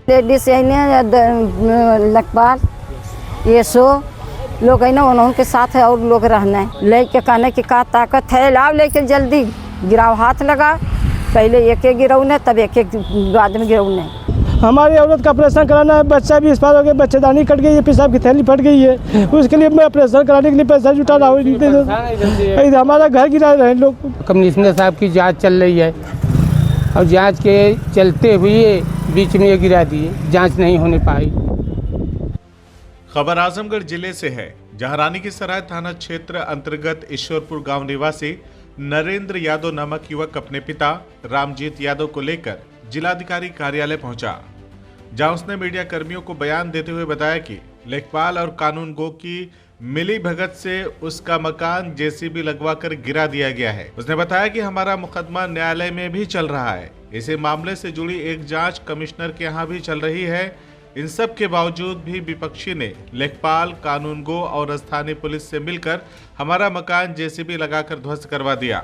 Ladies लखपाल ये सो लोग है ना उनके साथ है और लोग रहना है लेके कहने की का ताकत है लाओ लेके जल्दी गिराओ हाथ लगा पहले एक गिरौने तब एक आदमी गिरौने। हमारी औरत का ऑपरेशन कराना है, बच्चा भी एक्सपायर हो गया, बच्चेदानी कट गई है, पेशाब की थैली फट गई है, उसके लिए मैं ऑपरेशन कराने के लिए पैसा जुटा रहा हूँ। हमारा घर गिरा रहे लोग। कमिश्नर साहब की जांच चल रही है और जांच के चलते हुए बीच में ये गिरा दिए, जांच नहीं होने पाई। खबर आजमगढ़ जिले से है, जहां रानी की सराय थाना क्षेत्र अंतर्गत ईश्वरपुर गांव निवासी नरेंद्र यादव नामक युवक अपने पिता रामजीत यादव को लेकर जिलाधिकारी कार्यालय पहुंचा, जहां उसने मीडिया कर्मियों को बयान देते हुए बताया कि लेखपाल और कानून गो की मिली भगत से उसका मकान जेसीबी लगवाकर गिरा दिया गया है। उसने बताया कि हमारा मुकदमा न्यायालय में भी चल रहा है, इसी मामले से जुड़ी एक जांच कमिश्नर के यहाँ भी चल रही है। इन सब के बावजूद भी विपक्षी ने लेखपाल, कानून गो और स्थानीय पुलिस से मिलकर हमारा मकान जेसीबी लगाकर ध्वस्त करवा दिया।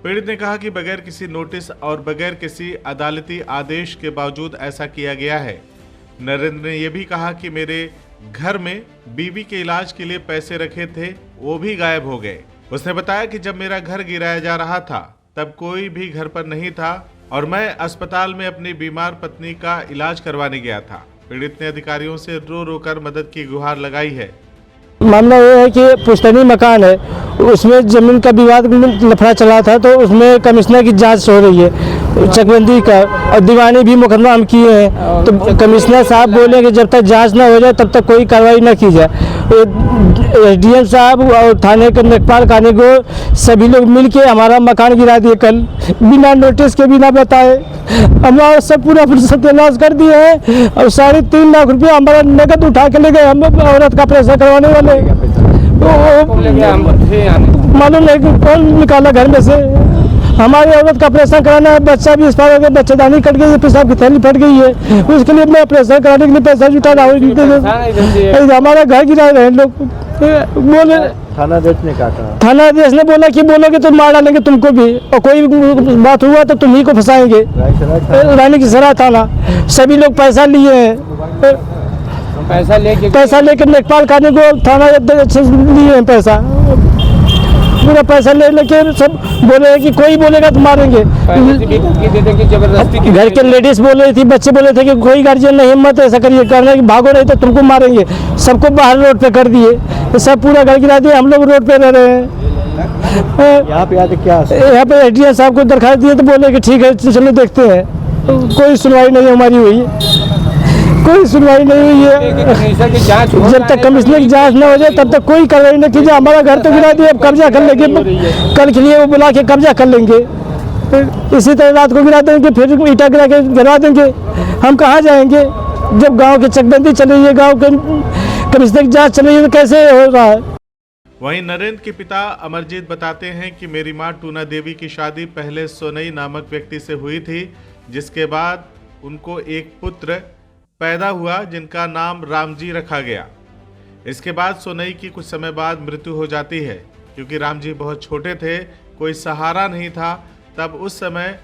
पीड़ित ने कहा कि बगैर किसी नोटिस और बगैर किसी अदालती आदेश के बावजूद ऐसा किया गया है। नरेंद्र ने यह भी कहा कि मेरे घर में बीवी के इलाज के लिए पैसे रखे थे, वो भी गायब हो गए। उसने बताया कि जब मेरा घर गिराया जा रहा था तब कोई भी घर पर नहीं था और मैं अस्पताल में अपनी बीमार पत्नी का इलाज करवाने गया था। पीड़ित ने अधिकारियों से रो रो कर मदद की गुहार लगाई है। मामला ये है कि पुश्तैनी मकान है, उसमें ज़मीन का विवाद लफड़ा चला था, तो उसमें कमिश्नर की जांच हो रही है चकबंदी का, और दीवानी भी मुकदमा हम किए हैं। तो कमिश्नर साहब बोले कि जब तक जांच ना हो जाए तब तक कोई कार्रवाई न की जाए। एसडीएम साहब और थाने के लेखपाल कानून गो सभी लोग मिलके हमारा मकान गिरा दिए कल, बिना नोटिस के, बिना बताए। हमारा सब पूरा सत्यानाश कर दिए हैं और 3.5 लाख रुपया हमारा नकद उठा के ले गए। हम औरत का ऑपरेशन करवाने वाले मालूम नहीं कौन निकाला घर में से। हमारी औरत का ऑपरेशन कराना है, बच्चा भी एक्सपायर हो गया, बच्चेदानी कट गई है, पेशाब की थैली फट गई है, उसके लिए मैं ऑपरेशन कराने के लिए पैसा जुटा रहा हूँ। हमारा घर गिरा रहे लोग। बोले थाना अध्यक्ष ने कहा, थाना अध्यक्ष ने बोला कि बोलोगे तो मार डालेंगे तुमको भी, और कोई बात हुआ तो तुम्ही को फंसाएंगे। रानी की सराय थाना सभी लोग पैसा लिए हैं, पैसा लेकर लेखपाल कानून को थाना अध्यक्ष लिए हैं पैसा, पूरा पैसा ले लेके सब बोले हैं कि कोई बोलेगा तो मारेंगे। घर के लेडीज बोल रही थी, बच्चे बोले थे कि कोई गार्जियन नहीं हिम्मत ऐसा करिए करना कि भागो नहीं तो तुमको मारेंगे। सबको बाहर रोड पे कर दिए, सब पूरा घर गिरा दिए, हम लोग रोड पे रह रहे हैं। यहाँ पे आके क्या यहाँ पे एसडीएम साहब को दरखास्त दिए तो बोले कि ठीक है चलो देखते हैं। कोई सुनवाई नहीं हमारी हुई, कोई सुनवाई नहीं हुई है। जब तक कमिश्नर की जांच न हो जाए तब तक कोई कार्रवाई नहीं की जाए। हमारा घर तो गिरा दिया, अब कब्जा कर लेंगे, कल के लिए वो बुला के कब्जा कर लेंगे। इसी तरह रात को गिरा देंगे, फिर ईटा गिरा के गिरा देंगे। हम कहाँ जाएंगे जब गांव की चकबंदी चल रही है, गांव के कमिश्नर की जांच चल रही है, तो कैसे हो रहा है। वहीं नरेंद्र के पिता अमरजीत बताते हैं कि मेरी मां टूना देवी की शादी पहले सोनई नामक व्यक्ति से हुई थी, जिसके बाद उनको एक पुत्र पैदा हुआ जिनका नाम रामजी रखा गया। इसके बाद सोनई की कुछ समय बाद मृत्यु हो जाती है। क्योंकि रामजी बहुत छोटे थे, कोई सहारा नहीं था, तब उस समय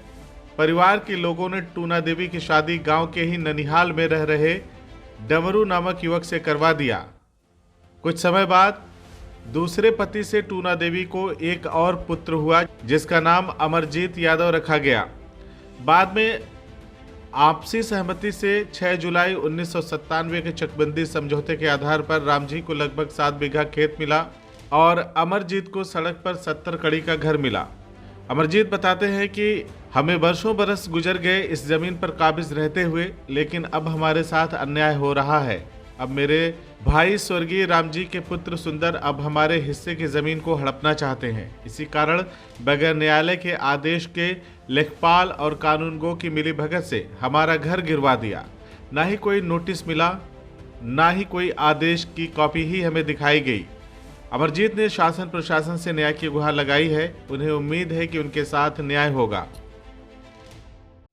परिवार के लोगों ने टूना देवी की शादी गांव के ही ननिहाल में रह रहे डमरू नामक युवक से करवा दिया। कुछ समय बाद दूसरे पति से टूना देवी को एक और पुत्र हुआ जिसका नाम अमरजीत यादव रखा गया। बाद में आपसी सहमति से 6 जुलाई 1997 के चकबंदी समझौते के आधार पर रामजी को लगभग 7 बीघा खेत मिला और अमरजीत को सड़क पर 70 कड़ी का घर मिला। अमरजीत बताते हैं कि हमें वर्षों बरस गुजर गए इस जमीन पर काबिज रहते हुए, लेकिन अब हमारे साथ अन्याय हो रहा है। अब मेरे भाई स्वर्गीय रामजी के पुत्र सुंदर अब हमारे हिस्से की जमीन को हड़पना चाहते हैं। इसी कारण बगैर न्यायालय के आदेश के लेखपाल और कानून गो की मिली भगत से हमारा घर गिरवा दिया। ना ही कोई नोटिस मिला, ना ही कोई आदेश की कॉपी ही हमें दिखाई गई। अमरजीत ने शासन प्रशासन से न्याय की गुहार लगाई है। उन्हें उम्मीद है कि उनके साथ न्याय होगा।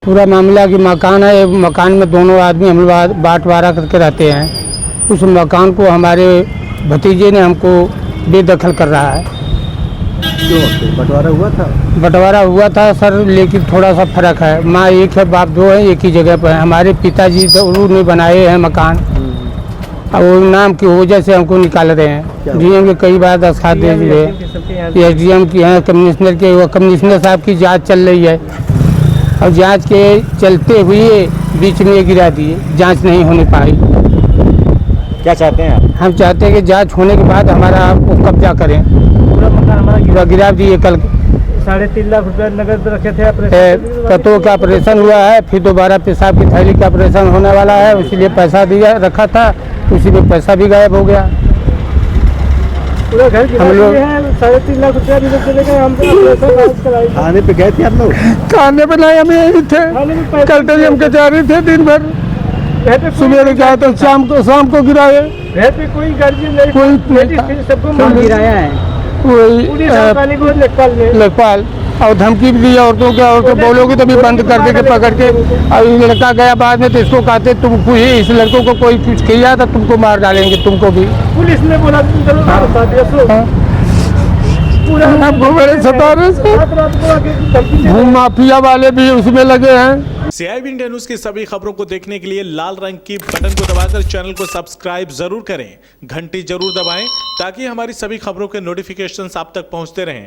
पूरा मामला कि मकान है, मकान में दोनों आदमी हम लोग बांटवारा करके रहते हैं। उस मकान को हमारे भतीजे ने हमको बेदखल कर रहा है। क्यों फिर बंटवारा हुआ था? बंटवारा हुआ था सर, लेकिन थोड़ा सा फर्क है। माँ एक है, बाप दो है, एक ही जगह पर है। हमारे पिताजी तो उन्होंने बनाए हैं मकान, अब वो नाम की वजह से हमको निकाल रहे हैं। डीएम के कई बार दस्खत दे दिए, एसडीएम की हैं, कमिश्नर के, वो कमिश्नर साहब की जांच चल रही है। और जांच के चलते हुए बीच में गिरा दिए, जांच नहीं होने पाई। क्या चाहते हैं आप? हम चाहते हैं कि जांच होने के बाद हमारा वो कब्जा करें। पूरा मकान हमारा पूरा गिरा दिए। कल 3.5 लाख रुपए नगद रखे थे अपने। कतों का ऑपरेशन हुआ है, फिर दोबारा पेशाब की थैली का ऑपरेशन होने वाला है, इसलिए पैसा दिया रखा था, उसी में पैसा भी गायब हो गया। पूरा घर हम लोग 3.5 लाख रुपया भी चले गए। हम थाने पे गए थे आप लोग? खाने पे नहीं, हम यही थे, कल तक हम कचहरी थे दिन भर, सुबह गया तो शाम को गिराए। घर पे कोई गार्जियन नहीं, कोई सबको मार गिराया है। वही लेखपाल और धमकी भी दी औरतों के, औरतों बोलोगे तो भी बंद कर देंगे पकड़ के। और ये लड़का गया बाद में तो इसको कहते तुमको ही, इस लड़कों को कोई कुछ किया तो तुमको मार डालेंगे, तुमको भी। पुलिस ने बोला आपको बड़े सता रहे, भूम माफिया वाले भी उसमें लगे हैं। CIB इंडिया न्यूज की सभी खबरों को देखने के लिए लाल रंग की बटन को दबाकर चैनल को सब्सक्राइब जरूर करें, घंटी जरूर दबाएं ताकि हमारी सभी खबरों के नोटिफिकेशंस आप तक पहुंचते रहें।